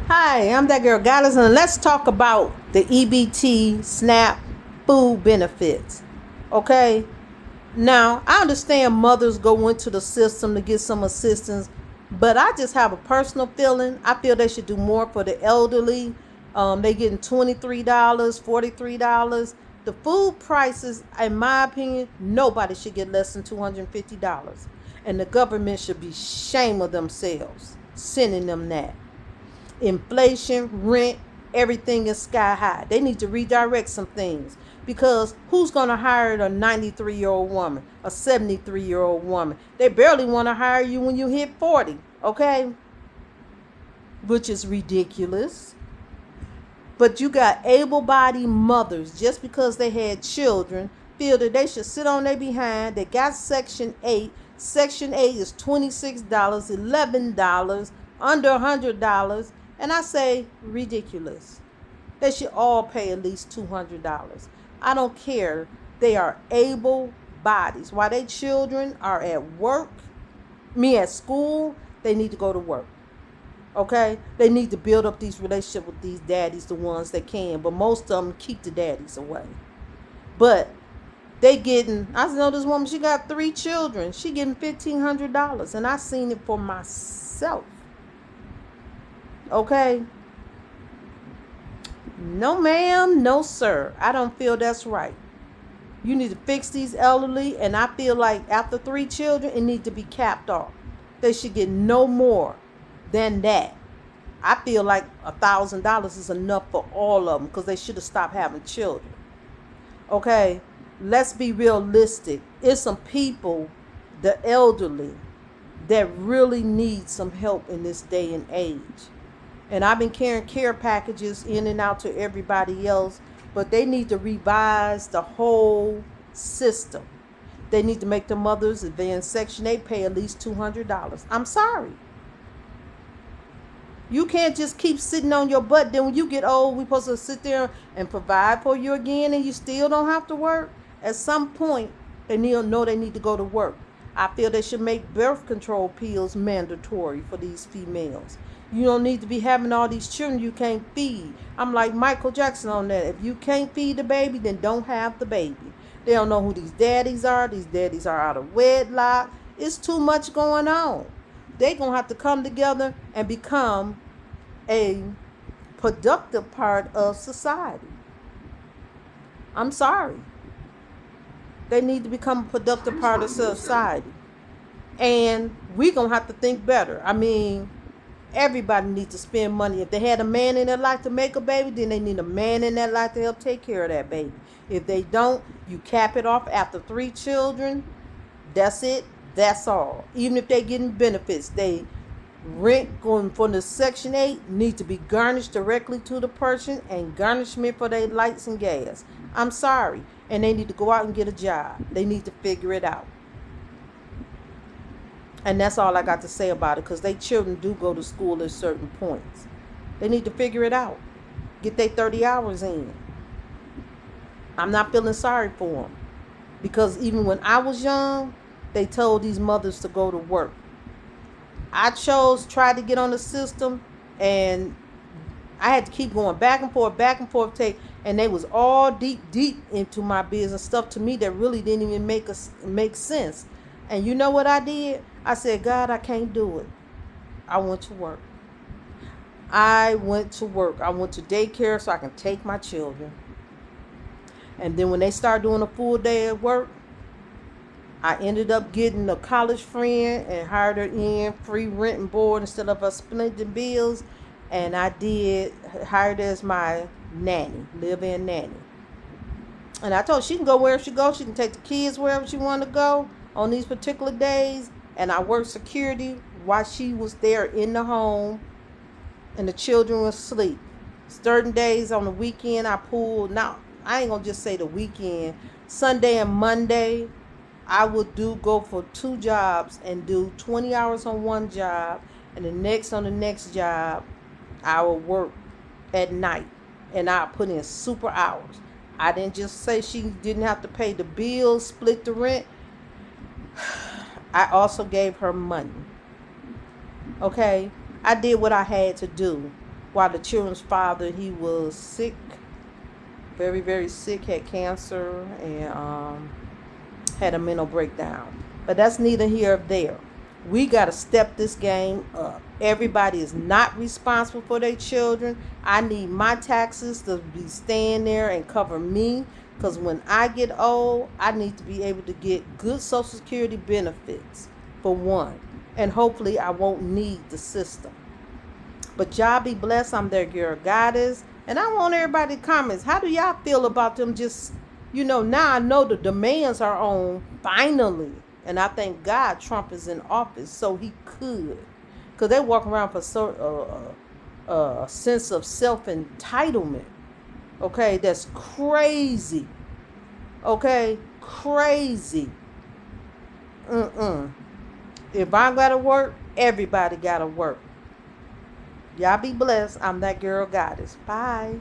Hi, I'm that girl Goddess, and let's talk about the EBT SNAP food benefits. Okay? Now, I understand mothers go into the system to get some assistance, but I just have a personal feeling. I feel they should do more for the elderly. They getting $23, $43. The food prices, in my opinion, nobody should get less than $250. And the government should be ashamed of themselves sending them that. Inflation, rent, everything is sky high. They need to redirect some things, because who's going to hire a 93-year-old woman, a 73-year-old woman? They barely want to hire you when you hit 40, okay? Which is ridiculous. But you got able-bodied mothers, just because they had children, feel that they should sit on their behind. They got Section 8. Section 8 is $26, $11, under $100. And I say ridiculous. They should all pay at least $200. I don't care. They are able bodies. While their children are at work, at school, they need to go to work. Okay? They need to build up these relationships with these daddies, the ones that can. But most of them keep the daddies away. But I know this woman, she got 3 children. She getting $1,500. And I seen it for myself. Okay? No ma'am, no sir. I don't feel that's right. You need to fix these elderly, and I feel like after 3 children, it needs to be capped off. They should get no more than that. I feel like $1,000 is enough for all of them, because they should have stopped having children. Okay? Let's be realistic. It's some people, the elderly, that really need some help in this day and age. And I've been carrying care packages in and out to everybody else, but they need to revise the whole system. They need to make the mothers, if they're in Section 8, pay at least $200. I'm sorry. You can't just keep sitting on your butt. Then when you get old, we're supposed to sit there and provide for you again, and you still don't have to work. At some point, they need to go to work. I feel they should make birth control pills mandatory for these females. You don't need to be having all these children you can't feed. I'm like Michael Jackson on that. If you can't feed the baby, then don't have the baby. They don't know who these daddies are. These daddies are out of wedlock. It's too much going on. They're going to have to come together and become a productive part of society. I'm sorry. They need to become a productive part of society. And we're going to have to think better. I mean, everybody needs to spend money. If they had a man in their life to make a baby, then they need a man in their life to help take care of that baby. If they don't, you cap it off after 3 children. That's it. That's all. Even if they're getting benefits, they rent going from the Section 8 need to be garnished directly to the person, and garnishment for their lights and gas. I'm sorry. And they need to go out and get a job. They need to figure it out. And that's all I got to say about it, because they children do go to school at certain points. They need to figure it out. Get their 30 hours in. I'm not feeling sorry for them, because even when I was young, they told these mothers to go to work. I tried to get on the system, and I had to keep going back and forth, and they was all deep into my business stuff to me that really didn't even make sense. And you know what I did? I said, God, I can't do it. I went to work. I went to daycare so I can take my children. And then when they started doing a full day at work, I ended up getting a college friend and hired her in, free rent and board instead of us splitting bills. And I hired her as my nanny, live-in nanny. And I told her she can go wherever she goes. She can take the kids wherever she want to go on these particular days. And I worked security while she was there in the home and the children were asleep. Certain days on the weekend I pulled. Now, I ain't going to just say the weekend. Sunday and Monday, I would go for 2 jobs and do 20 hours on one job. And on the next job, I would work at night. And I put in super hours. I didn't just say she didn't have to pay the bills, split the rent. I also gave her money. Okay? I did what I had to do. while the children's father, he was sick, very, very sick, had cancer, and had a mental breakdown. But that's neither here or there. We got to step this game up. Everybody is not responsible for their children. I need my taxes to be staying there and cover me, because when I get old, I need to be able to get good Social Security benefits, for one. And hopefully I won't need the system. But y'all be blessed. I'm their girl Goddess. And I want everybody to comment. How do y'all feel about them just, now I know the demands are on finally. And I thank God Trump is in office so he could. Because they walk around for a sense of self-entitlement. Okay, that's crazy. Okay, crazy. If I gotta work, everybody gotta work. Y'all be blessed. I'm that girl Goddess. Bye.